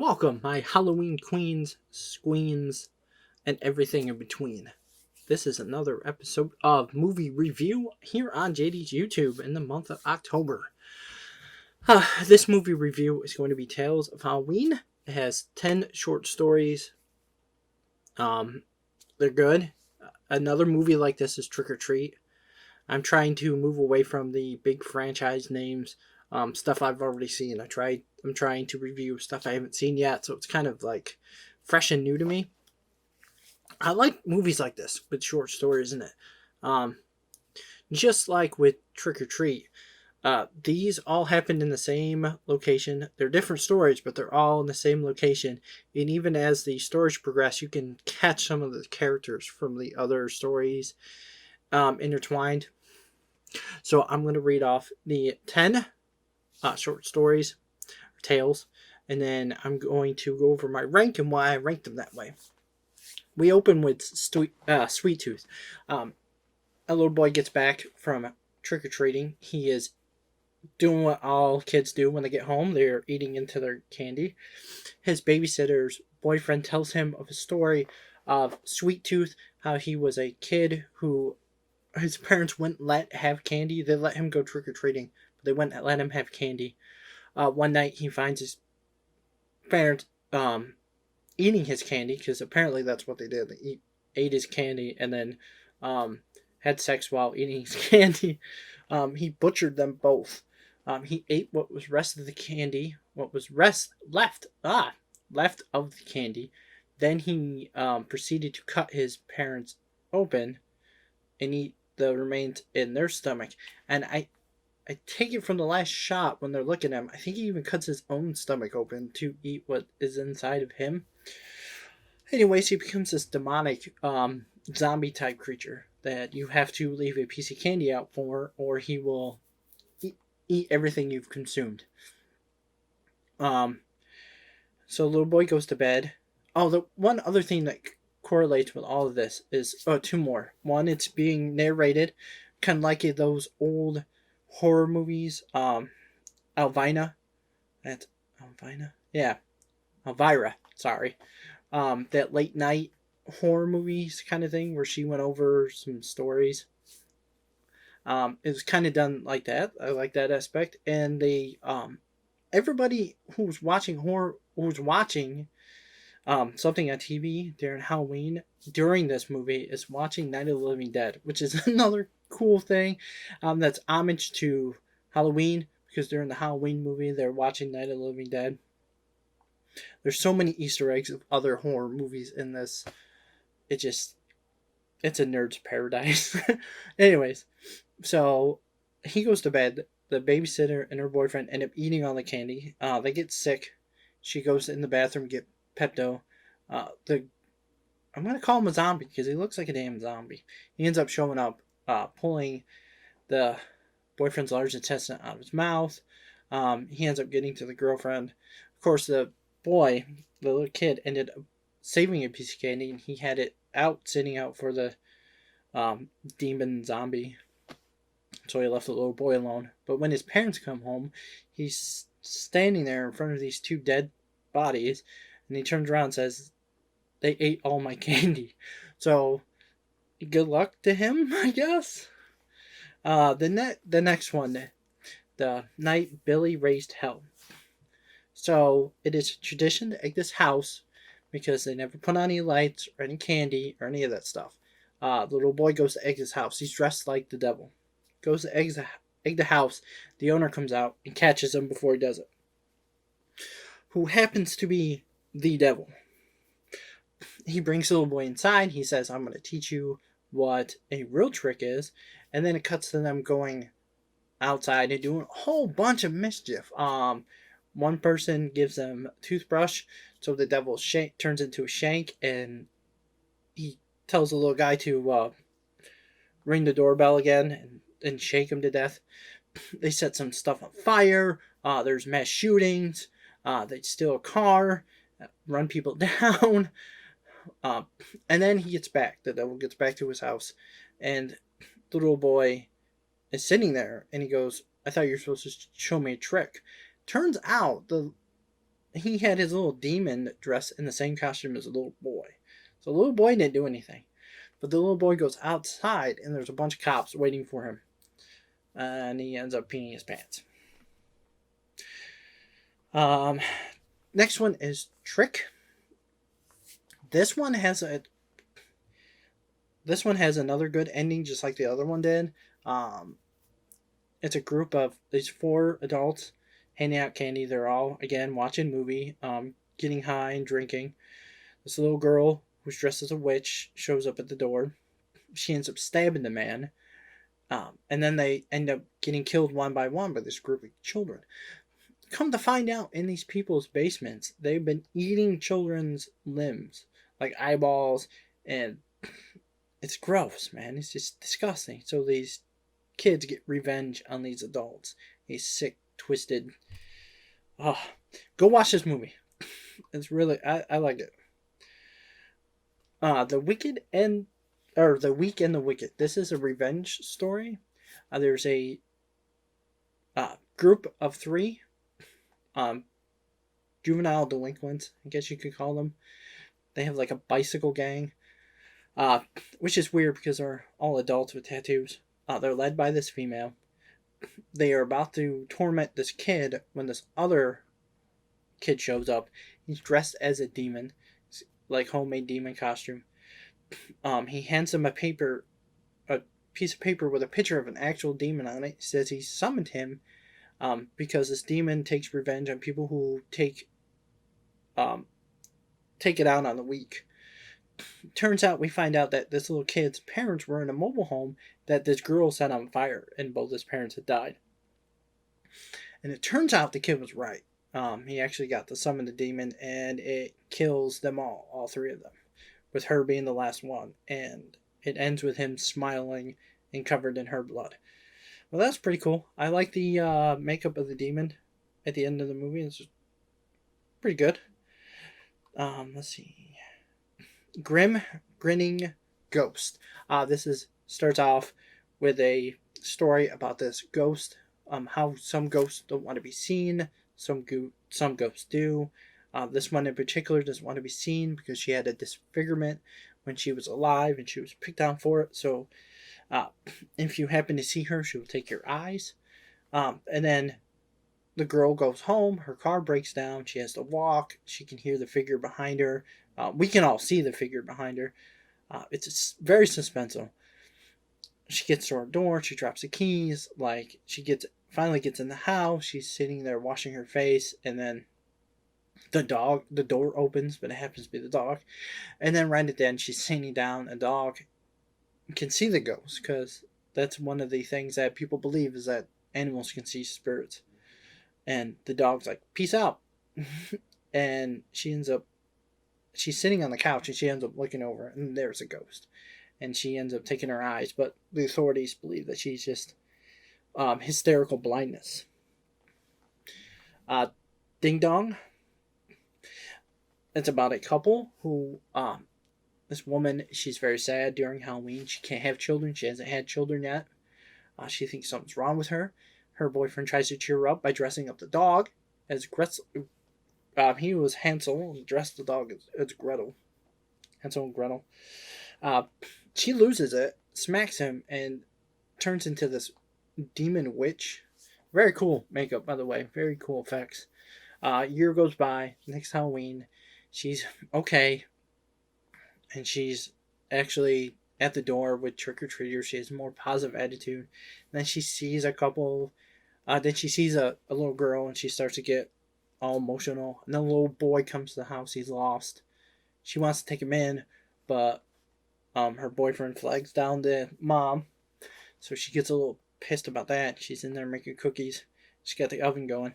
welcome, my Halloween queens, squeens, and everything in between. This is another episode of Movie Review here on JD's YouTube in the month of October. This movie review is going to be Tales of Halloween. It has 10 short stories. They're good. Another movie like this is Trick or Treat. I'm trying to move away from the big franchise names, stuff I've already seen. I'm trying to review stuff I haven't seen yet, so it's kind of like fresh and new to me. I like movies like this with short stories in it. Um, just like with Trick or Treat, these all happened in the same location. They're different stories, but they're all in the same location. And even as the stories progress, you can catch some of the characters from the other stories intertwined. So I'm going to read off the 10 short stories, tales, and then I'm going to go over my rank and why I ranked them that way. We open with Sweet Tooth. A little boy gets back from trick-or-treating. He is doing what all kids do when they get home. They're eating into their candy. His babysitter's boyfriend tells him of a story of Sweet Tooth, how he was a kid who his parents wouldn't let have candy. They let him go trick-or-treating, but they wouldn't let him have candy. One night he finds his parents eating his candy, because apparently that's what they did. They ate his candy and then had sex while eating his candy. He butchered them both. He ate what was rest of the candy, what was left of the candy. Then he proceeded to cut his parents open and eat the remains in their stomach. And I take it from the last shot when they're looking at him, I think he even cuts his own stomach open to eat what is inside of him. Anyways, he becomes this demonic zombie type creature that you have to leave a piece of candy out for, or he will eat everything you've consumed. So little boy goes to bed. Oh, the one other thing that correlates with all of this is two more. One, it's being narrated, kind of like those old horror movies. Elvina, that's Elvina. Yeah, Elvira. Sorry. That late night horror movies kind of thing where she went over some stories. It was kind of done like that. I like that aspect, and they everybody who's watching something on TV during Halloween during this movie is watching Night of the Living Dead, which is another cool thing. That's homage to Halloween, because during the Halloween movie they're watching Night of the Living Dead. There's so many Easter eggs of other horror movies in this. It's a nerd's paradise. Anyways, so he goes to bed. The babysitter and her boyfriend end up eating all the candy. They get sick. She goes in the bathroom to get Pepto. I'm gonna call him a zombie because he looks like a damn zombie. He ends up showing up, pulling the boyfriend's large intestine out of his mouth. He ends up getting to the girlfriend. Of course, the little kid, ended up saving a piece of candy, and he had it sitting out for the demon zombie. So he left the little boy alone. But when his parents come home, he's standing there in front of these two dead bodies, and he turns around and says, "They ate all my candy." So good luck to him, I guess. The next one, the night Billy raised hell. So it is a tradition to egg this house because they never put on any lights or any candy or any of that stuff. The little boy goes to egg his house. He's dressed like the devil. Goes to egg the house. The owner comes out and catches him before he does it. Who happens to be the devil. He brings the little boy inside. He says, "I'm going to teach you what a real trick is." And then it cuts to them going outside and doing a whole bunch of mischief. One person gives them a toothbrush, so the devil turns into a shank, and he tells the little guy to ring the doorbell again and shake him to death. They set some stuff on fire. There's mass shootings. They steal a car, run people down. And then he gets back. The devil gets back to his house, and the little boy is sitting there, and he goes, "I thought you were supposed to show me a trick." Turns out he had his little demon dressed in the same costume as a little boy. So the little boy didn't do anything. But the little boy goes outside and there's a bunch of cops waiting for him. And he ends up peeing his pants. Next one is Trick. This one has another good ending, just like the other one did. It's a group of these 4 adults handing out candy. They're all, again, watching a movie, getting high and drinking. This little girl who's dressed as a witch shows up at the door. She ends up stabbing the man. And then they end up getting killed one by one by this group of children. Come to find out, in these people's basements, they've been eating children's limbs, like eyeballs, and it's gross, man. It's just disgusting. So these kids get revenge on these adults. These sick, twisted. Oh, go watch this movie. It's really, I like it. The Weak and the Wicked. This is a revenge story. There's a group of 3 juvenile delinquents, I guess you could call them. They have like a bicycle gang, which is weird because they're all adults with tattoos. They're led by this female. They are about to torment this kid when this other kid shows up. He's dressed as a demon, like homemade demon costume. He hands him a piece of paper with a picture of an actual demon on it. He says he summoned him because this demon takes revenge on people who take it out on the weak. Turns out we find out that this little kid's parents were in a mobile home that this girl set on fire, and both his parents had died. And it turns out the kid was right. He actually got to summon the demon, and it kills them all 3 of them, with her being the last one. And it ends with him smiling and covered in her blood. Well, that's pretty cool. I like the makeup of the demon at the end of the movie. It's pretty good. Let's see. Grim Grinning Ghost. This starts off with a story about this ghost. How some ghosts don't want to be seen. Some ghosts do. This one in particular doesn't want to be seen because she had a disfigurement when she was alive and she was picked on for it. So if you happen to see her, she will take your eyes. And then the girl goes home. Her car breaks down. She has to walk. She can hear the figure behind her. We can all see the figure behind her. It's very suspenseful. She gets to her door. She drops the keys. Like, finally gets in the house. She's sitting there washing her face, and then the door opens, but it happens to be the dog. And then right at the end, she's sitting down. A dog can see the ghost, because that's one of the things that people believe is that animals can see spirits. And the dog's like, peace out. And she's sitting on the couch, and she ends up looking over, and there's a ghost. And she ends up taking her eyes, but the authorities believe that she's just hysterical blindness. Ding Dong. It's about a couple who, this woman, she's very sad during Halloween. She can't have children. She hasn't had children yet. She thinks something's wrong with her. Her boyfriend tries to cheer her up by dressing up the dog as Gretel. He was Hansel and dressed the dog as Gretel. Hansel and Gretel. She loses it, smacks him, and turns into this demon witch. Very cool makeup, by the way. Very cool effects. Year goes by. Next Halloween, she's okay. And she's actually at the door with trick-or-treaters. She has a more positive attitude. And then she sees a couple. Then she sees a little girl, and she starts to get all emotional. And then a little boy comes to the house. He's lost. She wants to take him in, but her boyfriend flags down the mom. So she gets a little pissed about that. She's in there making cookies. She's got the oven going.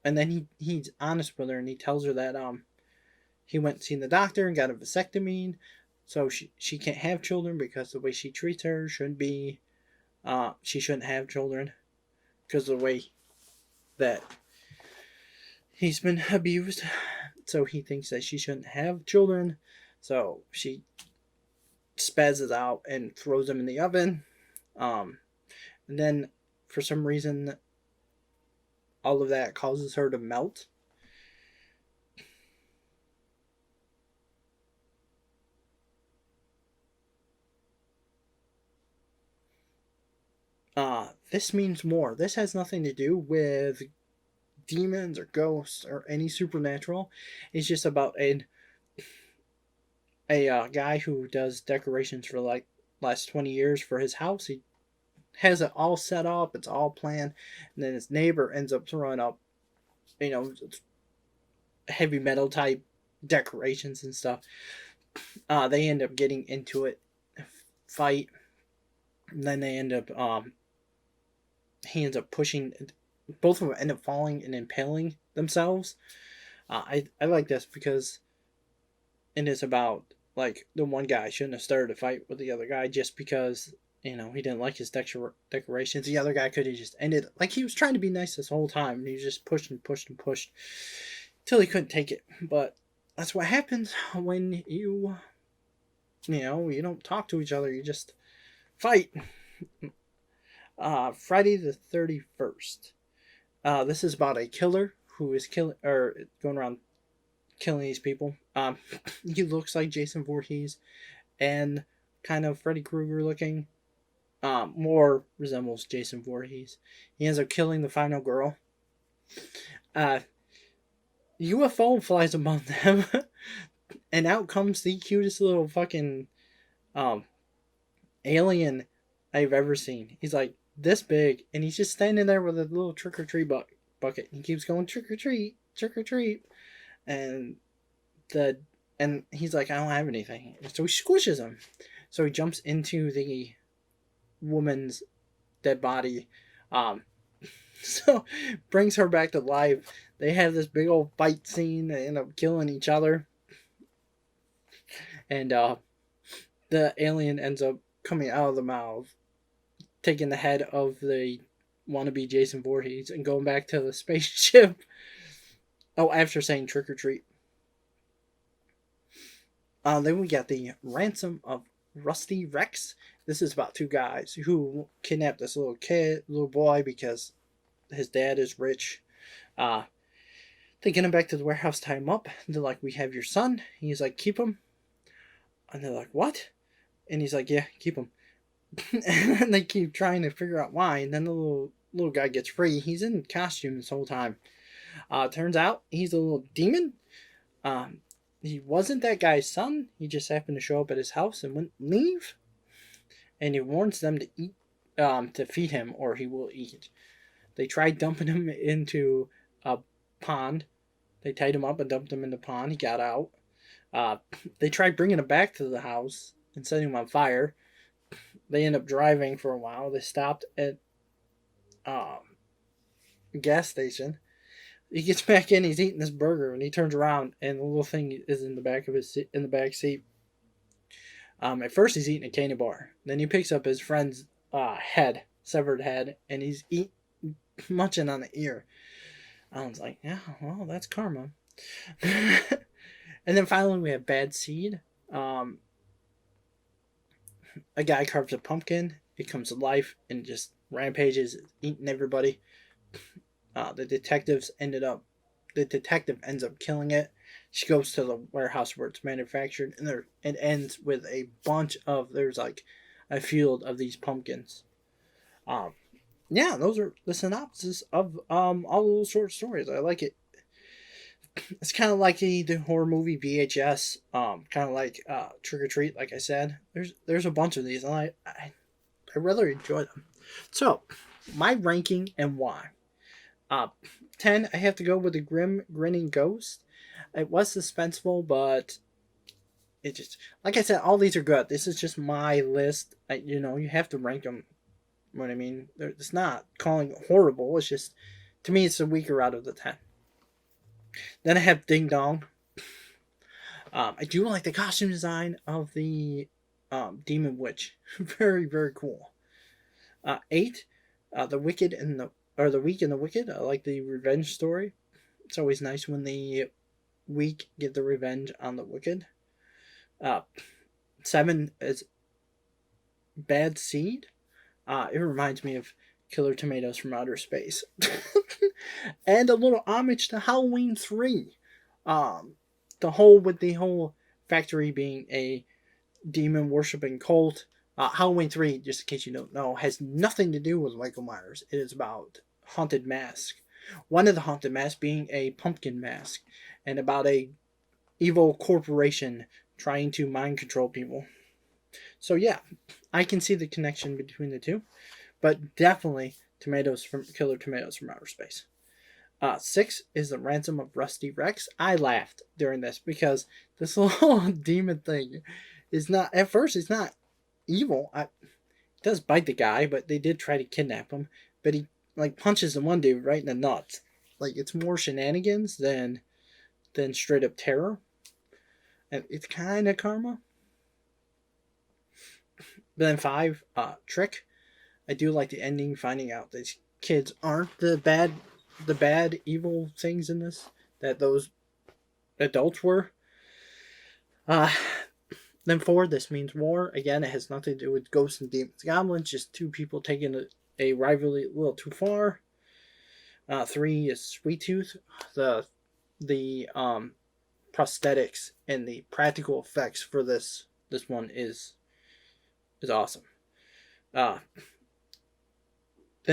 And then he's honest with her, and he tells her that he went and seen the doctor and got a vasectomy. So she can't have children because the way she treats her shouldn't be. She shouldn't have children because of the way that he's been abused. So he thinks that she shouldn't have children. So she spazzes out and throws them in the oven. And then for some reason, all of that causes her to melt. This means more. This has nothing to do with demons or ghosts or any supernatural. It's just about a guy who does decorations for like last 20 years for his house. He has it all set up, it's all planned, and then his neighbor ends up throwing up, you know, heavy metal type decorations and stuff. They end up getting into it, fight, and then they end up he ends up pushing. Both of them end up falling and impaling themselves. I like this because it is about like the one guy shouldn't have started a fight with the other guy just because he didn't like his decorations. The other guy could have just ended like he was trying to be nice this whole time, and he just pushed and pushed and pushed till he couldn't take it. But that's what happens when you don't talk to each other. You just fight. Friday the 31st. This is about a killer who is killing or going around killing these people. He looks like Jason Voorhees and kind of Freddy Krueger looking. More resembles Jason Voorhees. He ends up killing the final girl. UFO flies among them, and out comes the cutest little fucking alien I've ever seen. He's like this big, and he's just standing there with a little trick or treat bucket. He keeps going trick or treat, and he's like, I don't have anything. So he squishes him. So he jumps into the woman's dead body. So brings her back to life. They have this big old fight scene. They end up killing each other. And the alien ends up coming out of the mouth, taking the head of the wannabe Jason Voorhees and going back to the spaceship. Oh, after saying trick or treat. Then we got the Ransom of Rusty Rex. This is about two guys who kidnap this little boy, because his dad is rich. They get him back to the warehouse, tie him up. They're like, we have your son. He's like, keep him. And they're like, what? And he's like, yeah, keep him. And they keep trying to figure out why. And then the little guy gets free. He's in costume this whole time. Turns out he's a little demon. He wasn't that guy's son. He just happened to show up at his house and wouldn't leave. And he warns them to eat, to feed him, or he will eat. They tried dumping him into a pond. They tied him up and dumped him in the pond. He got out. They tried bringing him back to the house and setting him on fire. They end up driving for a while. They stopped at a gas station. He gets back in. He's eating this burger, and he turns around, and the little thing is in the back seat. At first, he's eating a candy bar. Then he picks up his friend's severed head, and he's munching on the ear. I was like, yeah, well, that's karma. And then finally, we have Bad Seed. A guy carves a pumpkin. It comes to life and just rampages, eating everybody. The detective ends up killing it. She goes to the warehouse where it's manufactured, and it ends with a bunch of, there's like a field of these pumpkins. Yeah, those are the synopsis of all the little short stories. I like it. It's kind of like the horror movie VHS, kind of like Trick or Treat. Like I said, there's a bunch of these, and I rather enjoy them. So, my ranking and why. 10, I have to go with the Grim Grinning Ghost. It was suspenseful, but it just, like I said, all these are good. This is just my list. You have to rank them. You know what I mean? It's not calling it horrible. It's just, to me, it's a weaker out of the 10. Then I have Ding Dong. I do like the costume design of the Demon Witch. Very, very cool. 8, The Wicked and the Weak and the Wicked. I like the revenge story. It's always nice when the weak get the revenge on the wicked. 7 is Bad Seed. It reminds me of Killer Tomatoes from Outer Space. And a little homage to Halloween 3. The whole factory being a demon worshipping cult. Halloween 3, just in case you don't know, has nothing to do with Michael Myers. It is about haunted mask. One of the haunted masks being a pumpkin mask, and about a evil corporation trying to mind control people. So yeah, I can see the connection between the two, but definitely Tomatoes from Killer Tomatoes from Outer Space. 6 is the Ransom of Rusty Rex. I laughed during this because this little demon thing is not, at first, it's not evil. It does bite the guy, but they did try to kidnap him. But he like punches the one dude right in the nuts. Like it's more shenanigans than straight up terror. And it's kind of karma. But then 5, Trick. I do like the ending, finding out these kids aren't the bad evil things in this that those adults were. Then 4, This Means War. Again, it has nothing to do with ghosts and demons, goblins. Just two people taking a rivalry a little too far. 3 is Sweet Tooth. The prosthetics and the practical effects for this one is awesome. The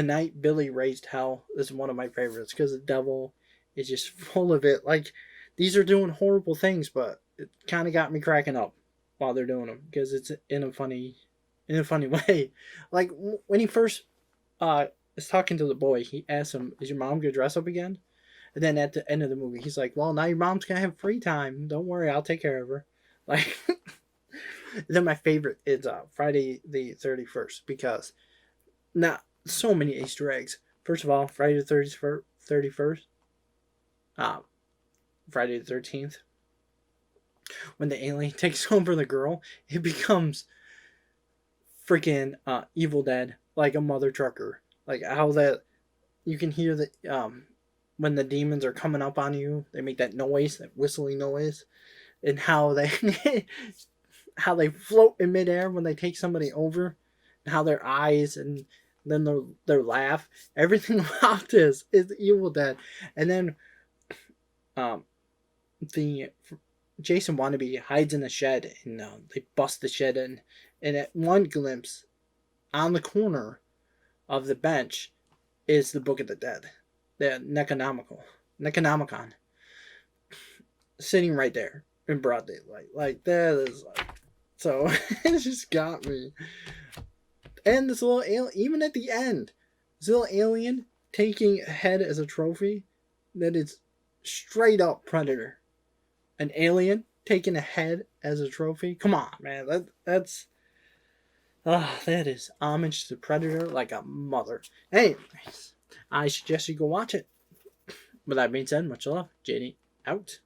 Night Billy Raised Hell is one of my favorites because the devil is just full of it. Like, these are doing horrible things, but it kind of got me cracking up while they're doing them because it's in a funny way. Like when he first is talking to the boy, he asks him, "Is your mom gonna dress up again?" And then at the end of the movie, he's like, "Well, now your mom's gonna have free time. Don't worry, I'll take care of her." Like, then my favorite is Friday the 31st because not so many Easter eggs. First of all, Friday the 31st, Friday the 13th. When the alien takes over the girl, it becomes freaking Evil Dead, like a mother trucker. Like how that you can hear the when the demons are coming up on you, they make that noise, that whistling noise, and how they how they float in midair when they take somebody over, and how their eyes and then their laugh, everything about this is Evil Dead. And then the Jason Wannabe hides in a shed, and they bust the shed in. And at one glimpse, on the corner of the bench, is the Book of the Dead, the Necronomicon, sitting right there in broad daylight. Like that is like, so it just got me. And this little alien, even at the end, this little alien taking a head as a trophy, that is straight up Predator. An alien taking a head as a trophy. Come on, man. That is homage to Predator like a mother. Anyways, I suggest you go watch it. With that being said, much love. JD out.